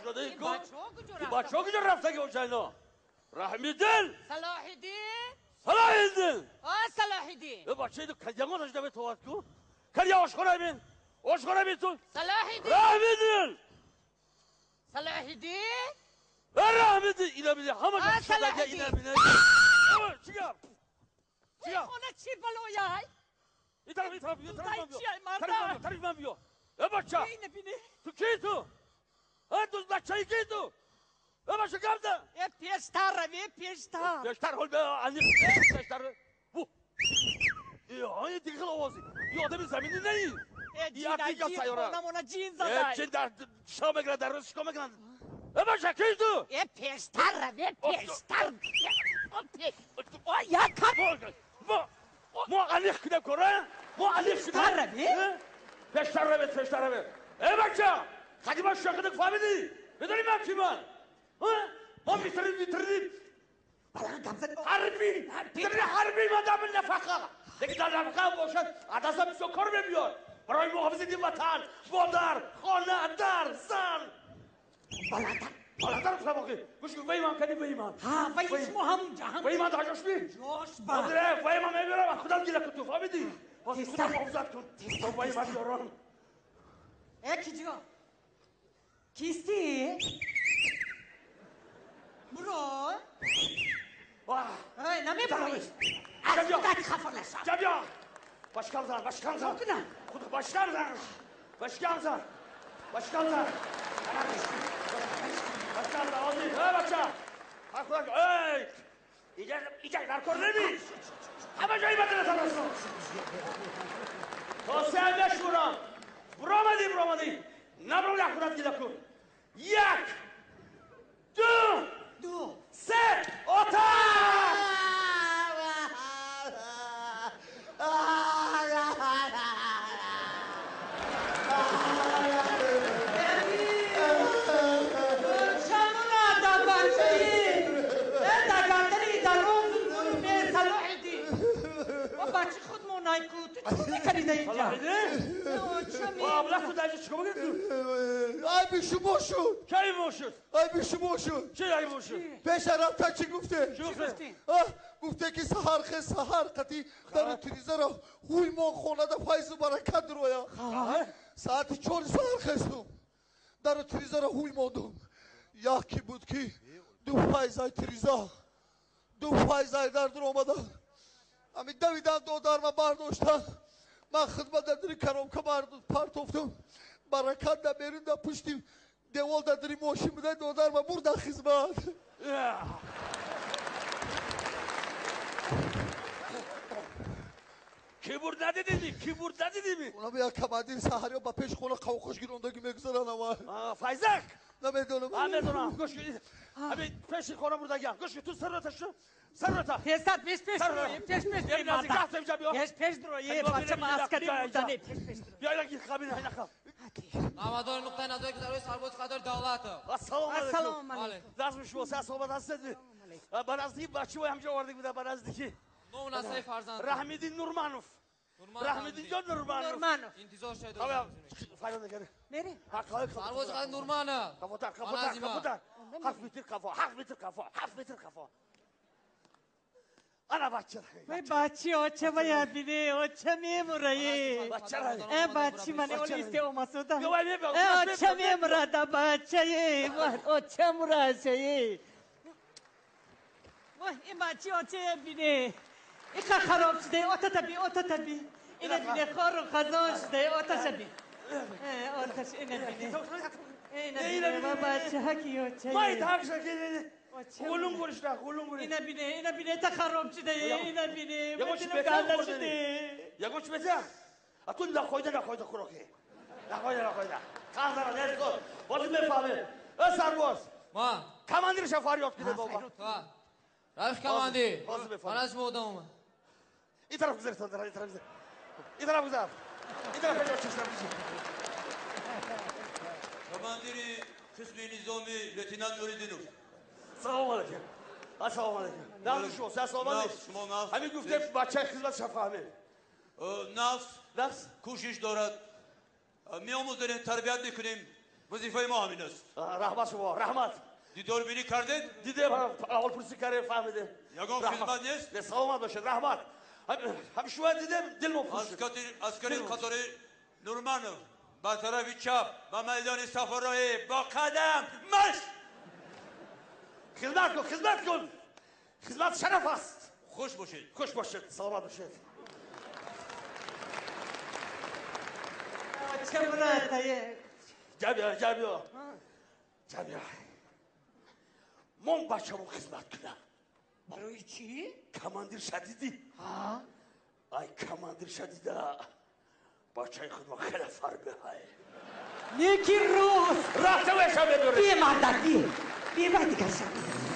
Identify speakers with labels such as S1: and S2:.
S1: شده این
S2: این
S1: بچه ها کجا رفته که حسینا رحمیدل
S2: صلاح الدین
S1: صلاح الدین
S2: صلاح الدین
S1: به بچه ایدو کدیانگو داشته به توات کو کدیا آشخوره بین آشخوره بین تو
S2: صلاح الدین
S1: رحمیدل
S2: صلاح الدین
S1: رحمیدل اینا بیده همه جا
S2: صلاح
S1: شده اینا
S2: الدین
S1: بیده چیگم
S2: خونه چی بلویای
S1: این طرف بیا طرف من بیا ای بچه
S2: اینه بینه
S1: تو کی تو؟ تو بچه ای کی تو؟ ای بچه کم ده
S2: پیشتر روی پیشتر
S1: هول به علی پیشتر بو ای دیگه آوازی یه آدم زمینی نی
S2: جین خونمونه جین زده
S1: جین در شام بگرن در روز شکام بگرن ای بچه کی تو؟
S2: پیشتر روی پیشتر یا کم
S1: ما علیخ کدم کنه ما علیخ
S2: پیشتر روی
S1: پیشتر روی ای بچه خدی من شاکدک فهمیدی بدونی من کی من ما بیتردیم حربی مدام نفقه دیگه در نفقه باشد عدسه بیسو کار بمیار برای محافظه دی وطن مادر خانه در زن بالاتر فهماقی گوش کن وی من کدی وی من
S2: وی اسمو هم
S1: وی من داشت بی
S2: جوش
S1: وی من میبرم خودم گیره کن تو فهمیدی واسه خودم محافظت کن تو وی من یارم
S2: کی جا کیستی؟ برو نمی بروی از خودت خفا نشم
S1: جبیا باشکم زن خود باشکم زن آزی ای بچه هر خودک ایجا در کار نمیش همه جایی بدنه ترسون تا سه نشورم برو آمدی نبرو لحظونت گیده کن یک دو سه آتش
S2: بچه خود مونای کو تو چی میکریده اینجا؟
S1: بابلخ تو دایجه چیکار میکنی تو؟
S3: ای بیشو موشود
S1: کی موشود؟
S3: ای بیشو موشود
S1: چی ای موشود؟
S3: پیش رفته چی گفته؟
S1: چی گفته؟
S3: گفته که سهر قطی در تریزه را خوی ما خونه دا فایز و برکت رویا ساعت 4 سهر خستم در تریزه را خوی ماندم یکی بود که دو فایزای تریزه دو فایزای در در آمده امی دویدن دو در ما برداشتن من خدمت دری کرم که پرت افتم برکت دا بیرون دا پشتیم دیوال دا دری ماشین بده دو در ما برد خدمت
S1: کی برد ندیدی
S3: اونا بیا کمادین سهری با پیش خونه قوقش گیروندگی میگذارن اما
S1: فایزک
S3: نمیدونم
S1: گوش کنید امی پیش خونه بردگیم گوش کنید تو سر رو تشو سر رو تا
S2: پیش دروی بچه ما عسکری بودنی
S1: بیا اینکه خبین هی نخواب
S4: نوادار نقطه نظری که در روی سرباز قدر دولته
S1: السلام علیکم دست بشو سه صحبت هستید بعد از این بچه های همجا آورده بوده بعد از دیگه
S4: نو نسای فرزند
S1: رحمیدین نورمانوف رحمیدین جان نورمانوف
S4: انتظار شاید
S1: فایده نگره
S2: میری
S4: سرباز قدر نورمانه
S1: کفوتر 7 متر کفا انا بچه
S2: بچه آچه باید بینه آچه میمورایی بچه منی اولیسته او مسوده آچه میمورده بچه آچه مراشه این بچه آچه بینه این خراب شده آتا تبی اینه بینه خار و خزان شده آتش بینه آتش اینه بینه بچه هکی آچه
S1: مایت حق شکلی قولون گوشت
S2: اینه بینه تا خراب شده اینه بینه
S1: یگوش بتر شده یگوش بتر اتون نخویده خوراکی نخویده کازارا نیست کن بازی میفهمه سرباز
S4: ما
S1: کماندیر فریاد کده بابا
S4: رایف کماندی من از مودم
S1: این طرف گذار این طرف گذار پیدا چشم
S5: کماندیری قسم نظامی لتینان نوریدینوف
S1: سلام علیکم نفس شو سلام علیکم همین گفته بچه خدمت شفاهمه
S5: نفس کوشش دارد می‌آموزیم تربیت می‌کنیم وظیفه ما همین است.
S1: رحمت شما رحمت.
S5: دیدار بینی کردید؟
S1: دیده اول پرسی کردیم فهمیده.
S5: یگان خدمت نیست؟
S1: به سلامت باشید رحمت. هم شما دیدم دل مفروش.
S5: عسکری قطار نورمانوف با طرف چپ و میدان صفرایی با قدم مشت.
S1: خدمت کن خدمت کن. خدمت شرف است.
S5: خوش باشید.
S1: خوش باشید سلامت باشید.
S2: چه مراتیه
S1: جابیا من بچه‌مو خدمت کنم.
S2: برای چی؟
S1: کماندیر شدیدی ای کماندیر شدیده بچه خودم خیلی فربه های
S2: نیکی روز
S1: رفته بشم بداره
S2: بی مردکی بی بدی کشم